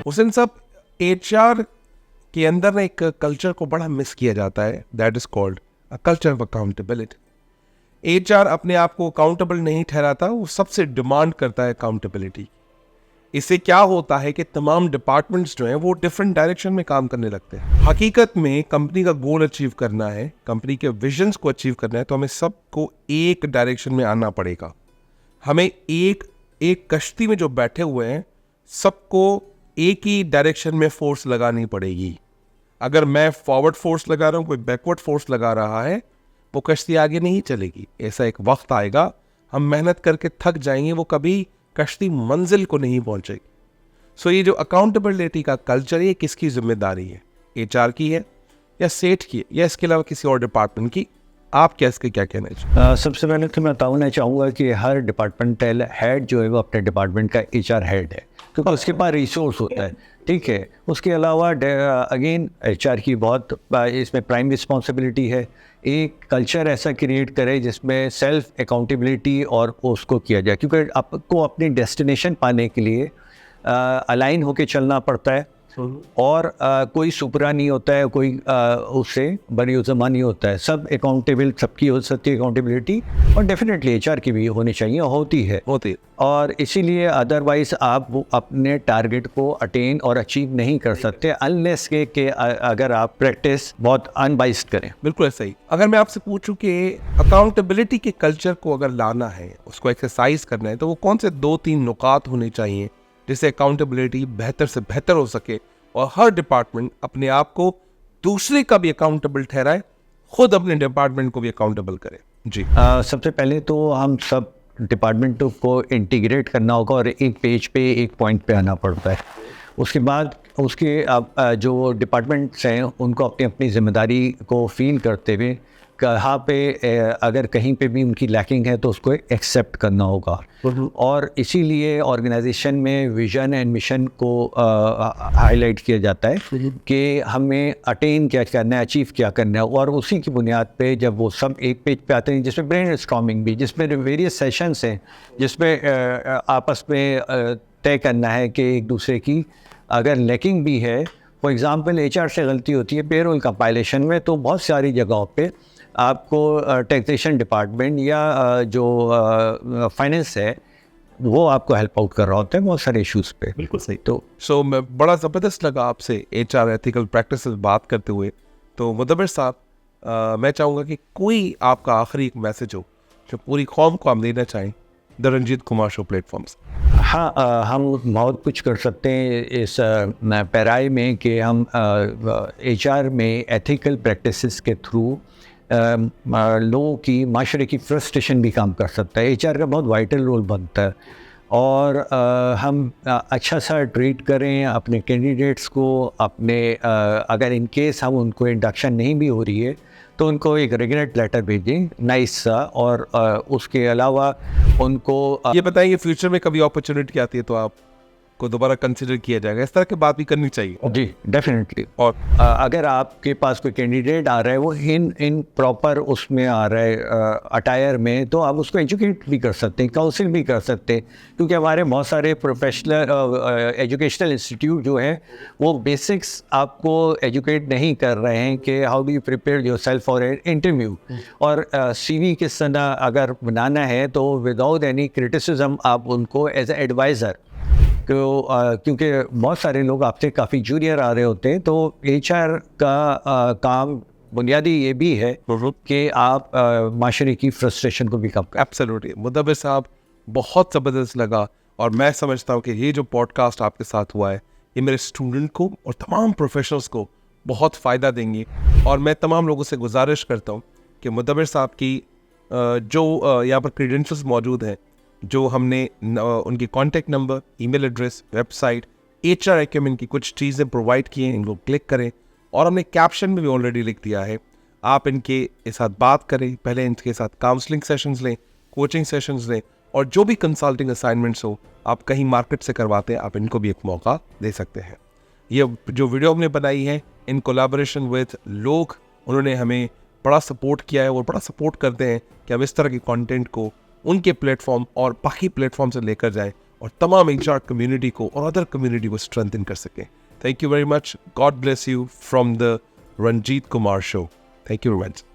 हुसैन साहब, एचआर के अंदर ना एक कल्चर को बड़ा मिस किया जाता है, that is called a culture of accountability. HR अपने आप को अकाउंटेबल नहीं ठहराता, वो सबसे डिमांड करता है अकाउंटेबिलिटी। इससे क्या होता है कि तमाम डिपार्टमेंट्स जो हैं वो डिफरेंट डायरेक्शन में काम करने लगते हैं। हकीकत में कंपनी का गोल अचीव करना है, कंपनी के विजन्स को अचीव करना है, तो हमें सबको एक डायरेक्शन में आना पड़ेगा। हमें एक कश्ती में जो बैठे हुए हैं सबको एक ही डायरेक्शन में फोर्स लगानी पड़ेगी। अगर मैं फॉरवर्ड फोर्स लगा रहा हूँ, कोई बैकवर्ड फोर्स लगा रहा है, वो कश्ती आगे नहीं चलेगी। ऐसा एक वक्त आएगा, हम मेहनत करके थक जाएंगे, वो कभी कश्ती मंजिल को नहीं पहुंचेगी। सो ये जो अकाउंटेबिलिटी का कल्चर है, ये किसकी जिम्मेदारी है? एचआर की है या सेठ की है या इसके अलावा किसी और डिपार्टमेंट की? आप क्या इसके क्या कहना चाहिए? सबसे पहले तो मैं बताना चाहूँगा कि हर डिपार्टमेंटल हेड जो है वो अपने डिपार्टमेंट का एचआर हेड है, क्योंकि उसके पास रिसोर्स होता है, ठीक है। उसके अलावा अगेन एचआर की बहुत इसमें प्राइम रिस्पॉन्सिबिलिटी है। एक कल्चर ऐसा क्रिएट करे जिसमें सेल्फ अकाउंटेबिलिटी और उसको किया जाए, क्योंकि आपको अपनी डेस्टिनेशन पाने के लिए अलाइन होके चलना पड़ता है। और कोई सुपरा नहीं होता है, कोई उससे बड़ी उज़मा नहीं होता है। सब अकाउंटेबल, सबकी हो सकती है अकाउंटेबिलिटी, और डेफिनेटली एचआर की भी होनी चाहिए, होती है। और इसीलिए अदरवाइज आप वो अपने टारगेट को अटेन और अचीव नहीं कर सकते अनलेस के अगर आप प्रैक्टिस बहुत अनबाइस्ड करें। बिल्कुल ऐसा ही। अगर मैं आपसे पूछूं कि अकाउंटेबिलिटी के कल्चर को अगर लाना है, उसको एक्सरसाइज करना है, तो वो कौन से 2-3 नुकात होने चाहिए जिससे अकाउंटेबिलिटी बेहतर से बेहतर हो सके और हर डिपार्टमेंट अपने आप को दूसरे का भी अकाउंटेबल ठहराए, खुद अपने डिपार्टमेंट को भी अकाउंटेबल करे? जी। सबसे पहले तो हम सब डिपार्टमेंटों को इंटीग्रेट करना होगा और एक पेज पे, एक पॉइंट पे आना पड़ता है। उसके बाद उसके जो डिपार्टमेंट्स हैं उनको अपनी अपनी जिम्मेदारी को फील करते हुए कहाँ पे अगर कहीं पे भी उनकी लैकिंग है तो उसको एक्सेप्ट करना होगा। और इसीलिए ऑर्गेनाइजेशन में विजन एंड मिशन को हाईलाइट किया जाता है कि हमें अटेन क्या करना है, अचीव क्या करना है। और उसी की बुनियाद पे जब वो सब एक पेज पे आते हैं, जिसमें ब्रेनस्टॉर्मिंग भी, जिसमें वेरियस सेशंस हैं, जिसमें आपस में तय करना है कि एक दूसरे की अगर लैकिंग भी है, फॉर एग्ज़ाम्पल एचआर से गलती होती है पेरोल कंपाइलेशन में, तो बहुत सारी जगहों पे आपको टैक्सेशन डिपार्टमेंट या जो फाइनेंस है वो आपको हेल्प आउट कर रहा होता है बहुत सारे इश्यूज पे। बिल्कुल सही। तो मैं बड़ा ज़बरदस्त लगा आपसे एचआर एथिकल प्रैक्टिसेस बात करते हुए। तो मुदब्बिर साहब, मैं चाहूँगा कि कोई आपका आखिरी एक मैसेज हो जो पूरी कौम को आप देना चाहें the Ranjit Kumar show platform से। हाँ, हम बहुत कुछ कर सकते हैं इस पैराई में कि हम एचआर में एथिकल प्रैक्टिसेस के थ्रू लोगों की, माशरे की फ्रस्ट्रेशन भी काम कर सकता है। एचआर का बहुत वाइटल रोल बनता है। और हम अच्छा सा ट्रीट करें अपने कैंडिडेट्स को, अपने अगर इन केस हम उनको इंडक्शन नहीं भी हो रही है तो उनको एक रिग्रेट लेटर भेजें नाइस सा। और उसके अलावा उनको ये बताएं कि फ्यूचर में कभी अपॉर्चुनिटी आती है तो आपको दोबारा कंसिडर किया जाएगा, इस तरह की बात भी करनी चाहिए। जी डेफिनेटली। और अगर आपके पास कोई कैंडिडेट आ रहा है, वो इन प्रॉपर उसमें आ रहा है अटायर में, तो आप उसको एजुकेट भी कर सकते हैं, काउंसिल भी कर सकते हैं। क्योंकि हमारे बहुत सारे प्रोफेशनल एजुकेशनल इंस्टीट्यूट जो हैं वो बेसिक्स आपको एजुकेट नहीं कर रहे हैं कि how do you prepare your self for an interview. और CV किस तरह अगर बनाना है तो विदाउट एनी क्रिटिसिज्म आप उनको एज ए एडवाइज़र, क्योंकि बहुत सारे लोग आपसे काफ़ी जूनियर आ रहे होते हैं, तो एचआर का काम बुनियादी ये भी है कि आप माशरे की फ्रस्ट्रेशन को भी कम करें। एब्सोल्युटली। मुदब्बिर साहब, बहुत ज़बरदस्त लगा और मैं समझता हूँ कि ये जो पॉडकास्ट आपके साथ हुआ है ये मेरे स्टूडेंट को और तमाम प्रोफेशनल्स को बहुत फ़ायदा देंगे। और मैं तमाम लोगों से गुजारिश करता हूँ कि मुदब्बिर साहब की जो यहाँ पर क्रीडेंशियल्स मौजूद हैं, जो हमने उनकी contact number, email address, website, HR acumen की कुछ चीज़ें प्रोवाइड की हैं, इनको क्लिक करें। और हमने कैप्शन में भी ऑलरेडी लिख दिया है, आप इनके साथ बात करें, पहले इनके साथ काउंसलिंग सेशंस लें, कोचिंग सेशंस लें, और जो भी कंसल्टिंग असाइनमेंट्स हो आप कहीं मार्केट से करवाते हैं, आप इनको भी एक मौका दे सकते हैं। ये जो वीडियो हमने बनाई है इन कोलैबोरेशन विद लोग, उन्होंने हमें बड़ा सपोर्ट किया है और बड़ा सपोर्ट करते हैं कि हम इस तरह के कंटेंट को उनके प्लेटफॉर्म और बाकी प्लेटफॉर्म से लेकर जाएं और तमाम HR कम्युनिटी को और अदर कम्युनिटी को स्ट्रेंथन कर सकें। Thank you very much. God bless you from the Ranjit Kumar show. Thank you very much.